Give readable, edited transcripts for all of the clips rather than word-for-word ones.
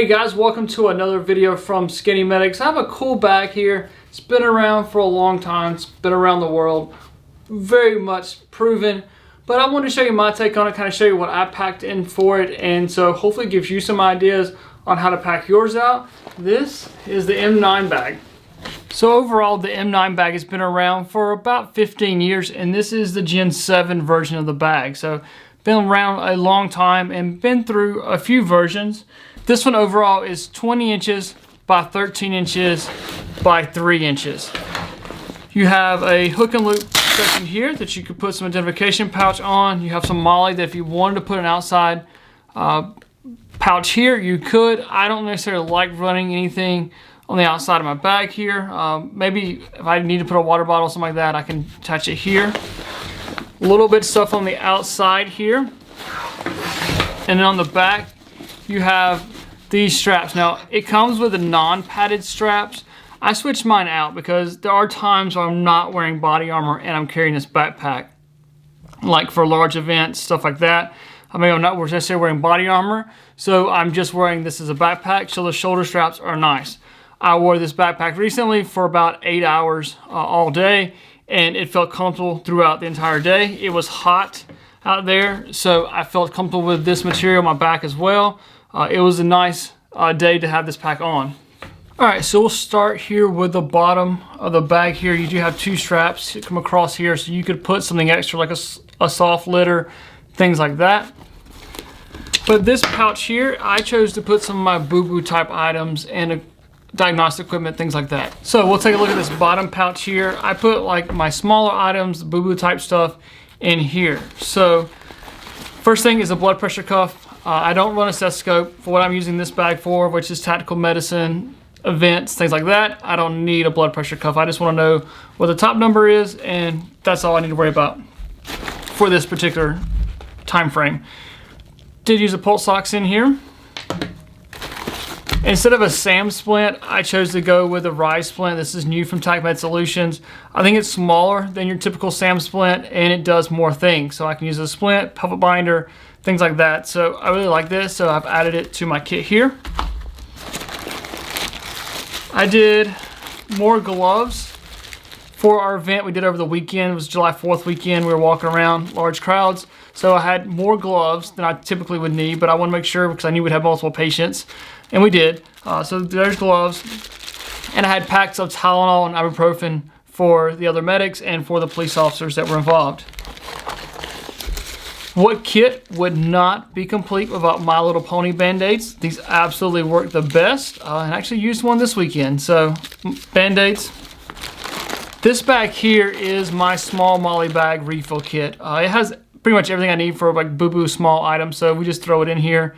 Hey guys, welcome to another video from Skinny Medics. I have a cool bag here. It's been around for a long time. It's been around the world. Very much proven. But I want to show you my take on it, kind of show you what I packed in for it. And so hopefully it gives you some ideas on how to pack yours out. This is the M9 bag. So overall, the M9 bag has been around for about 15 years. And this is the Gen 7 version of the bag. So been around a long time and been through a few versions. This one overall is 20 inches by 13 inches by 3 inches. You have a hook and loop section here that you could put some identification pouch on. You have some MOLLE that if you wanted to put an outside pouch here, you could. I don't necessarily like running anything on the outside of my bag here. Maybe if I need to put a water bottle or something like that, I can attach it here. A little bit of stuff on the outside here. And then on the back, you have these straps. Now, it comes with the non-padded straps. I switched mine out because there are times where I'm not wearing body armor and I'm carrying this backpack. Like for large events, stuff like that. I mean, I'm not necessarily wearing body armor, so I'm just wearing this as a backpack, so the shoulder straps are nice. I wore this backpack recently for about 8 hours all day, and it felt comfortable throughout the entire day. It was hot out there, so I felt comfortable with this material on my back as well. It was a nice day to have this pack on. All right, so we'll start here with the bottom of the bag here. You do have two straps that come across here, so you could put something extra like a soft litter, things like that. But this pouch here, I chose to put some of my boo-boo type items and diagnostic equipment, things like that. So we'll take a look at this bottom pouch here. I put like my smaller items, boo-boo type stuff in here. So first thing is a blood pressure cuff. I don't run a stethoscope for what I'm using this bag for, which is tactical medicine, events, things like that. I don't need a blood pressure cuff. I just want to know what the top number is, and that's all I need to worry about for this particular time frame. Did use a pulse ox in here. Instead of a SAM splint, I chose to go with a Rise splint. This is new from TacMed Solutions. I think it's smaller than your typical SAM splint, and it does more things. So I can use a splint, pelvic binder, things like that. So I really like this, so I've added it to my kit here. I did more gloves for our event we did over the weekend. It was July 4th weekend. We were walking around large crowds. So I had more gloves than I typically would need, but I want to make sure because I knew we'd have multiple patients. And we did. So there's gloves. And I had packs of Tylenol and ibuprofen for the other medics and for the police officers that were involved. What kit would not be complete without My Little Pony Band-Aids? These absolutely work the best. And I actually used one this weekend. So Band-Aids. This bag here is my small MOLLE bag refill kit. It has pretty much everything I need for like boo-boo small items. So we just throw it in here.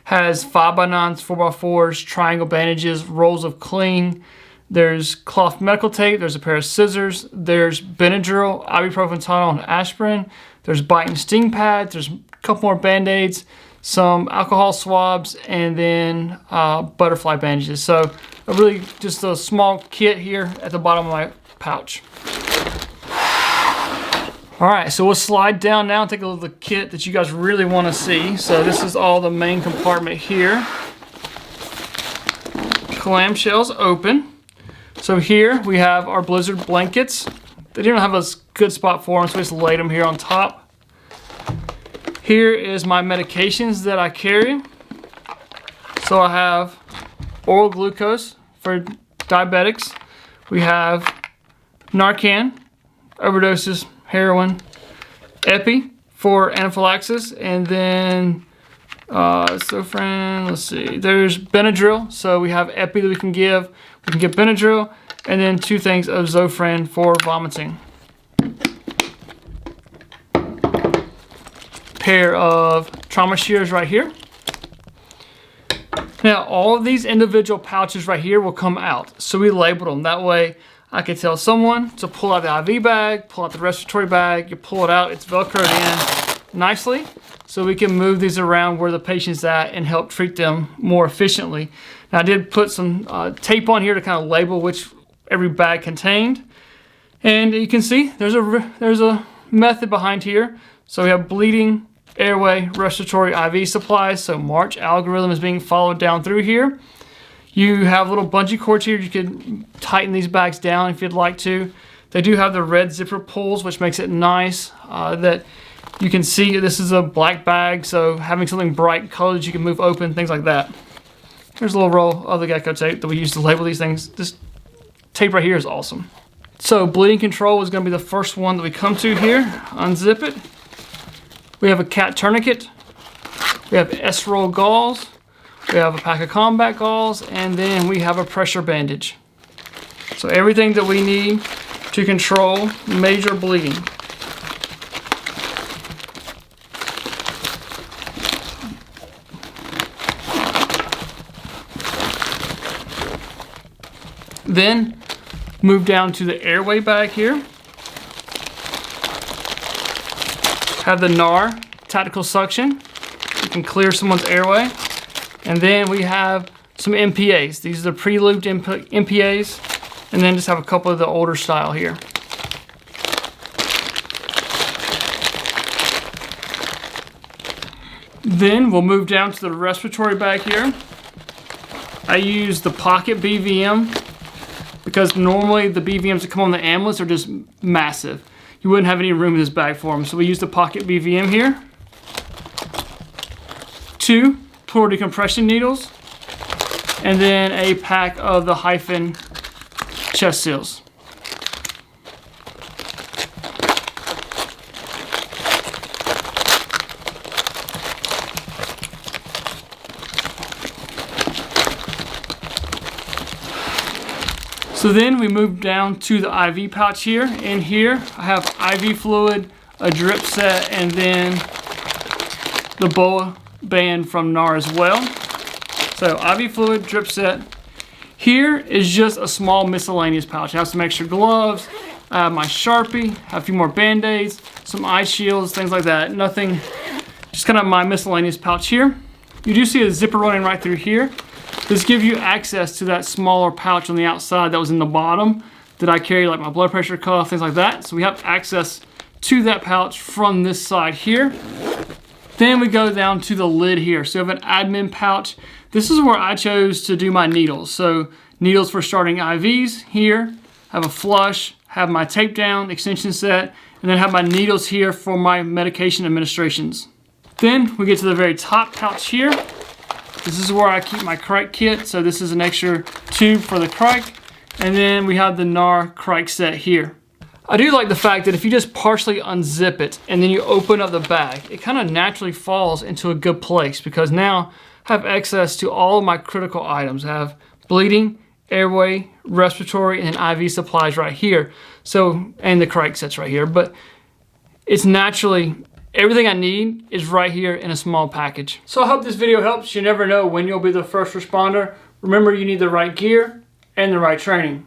Has 5x9s, 4x4s, triangle bandages, rolls of cling. There's cloth medical tape. There's a pair of scissors. There's Benadryl, ibuprofen, Tylenol, and aspirin. There's bite and sting pads. There's a couple more Band-Aids, some alcohol swabs, and then butterfly bandages. So really just a small kit here at the bottom of my pouch. All right, so we'll slide down now and take a look at the kit that you guys really want to see. So this is all the main compartment here. Clamshells open. So here we have our Blizzard blankets. They didn't have a good spot for them, so we just laid them here on top. Here is my medications that I carry. So I have oral glucose for diabetics. We have Narcan, overdoses, heroin, Epi for anaphylaxis, and then Zofran, let's see, there's Benadryl. So we have Epi that we can give. We can get Benadryl, and then 2 things of Zofran for vomiting. Pair of trauma shears right here. Now, all of these individual pouches right here will come out. So we labeled them. That way, I could tell someone to pull out the IV bag, pull out the respiratory bag, you pull it out, it's Velcroed in nicely, so we can move these around where the patient's at and help treat them more efficiently. Now I did put some tape on here to kind of label which every bag contained. And you can see there's a method behind here. So we have bleeding airway, respiratory, IV supplies. So March algorithm is being followed down through here. You have little bungee cords here. You can tighten these bags down if you'd like to. They do have the red zipper pulls, which makes it nice that you can see this is a black bag. So having something bright colored you can move open, things like that. Here's a little roll of the gecko tape that we use to label these things. This tape right here is awesome. So bleeding control is going to be the first one that we come to here. Unzip it. We have a cat tourniquet. We have S-roll gauze. We have a pack of combat gauze, and then we have a pressure bandage. So everything that we need to control major bleeding. Then move down to the airway bag here. Have the NAR tactical suction. You can clear someone's airway. And then we have some MPAs. These are the pre-lubed MPAs. And then just have a couple of the older style here. Then we'll move down to the respiratory bag here. I use the pocket BVM because normally the BVMs that come on the ambulance are just massive. You wouldn't have any room in this bag for them. So we use the pocket BVM here. 2 pleural decompression needles. And then a pack of the hyphen chest seals. So then we move down to the IV pouch here. In here, I have IV fluid, a drip set, and then the BOA band from NAR as well. So IV fluid, drip set. Here is just a small miscellaneous pouch. I have some extra gloves, I have my Sharpie, have a few more Band-Aids, some eye shields, things like that. Nothing, just kind of my miscellaneous pouch here. You do see a zipper running right through here. This gives you access to that smaller pouch on the outside that was in the bottom that I carry, like my blood pressure cuff, things like that. So we have access to that pouch from this side here. Then we go down to the lid here. So you have an admin pouch. This is where I chose to do my needles. So needles for starting IVs here. Have a flush, have my tape down, extension set, and then have my needles here for my medication administrations. Then we get to the very top pouch here. This is where I keep my crike kit. So this is an extra tube for the crike. And then we have the NAR crike set here. I do like the fact that if you just partially unzip it and then you open up the bag, it kind of naturally falls into a good place because now I have access to all of my critical items. I have bleeding, airway, respiratory, and IV supplies right here. So, and the crike sets right here. But it's naturally, everything I need is right here in a small package. So I hope this video helps. You never know when you'll be the first responder. Remember, you need the right gear and the right training.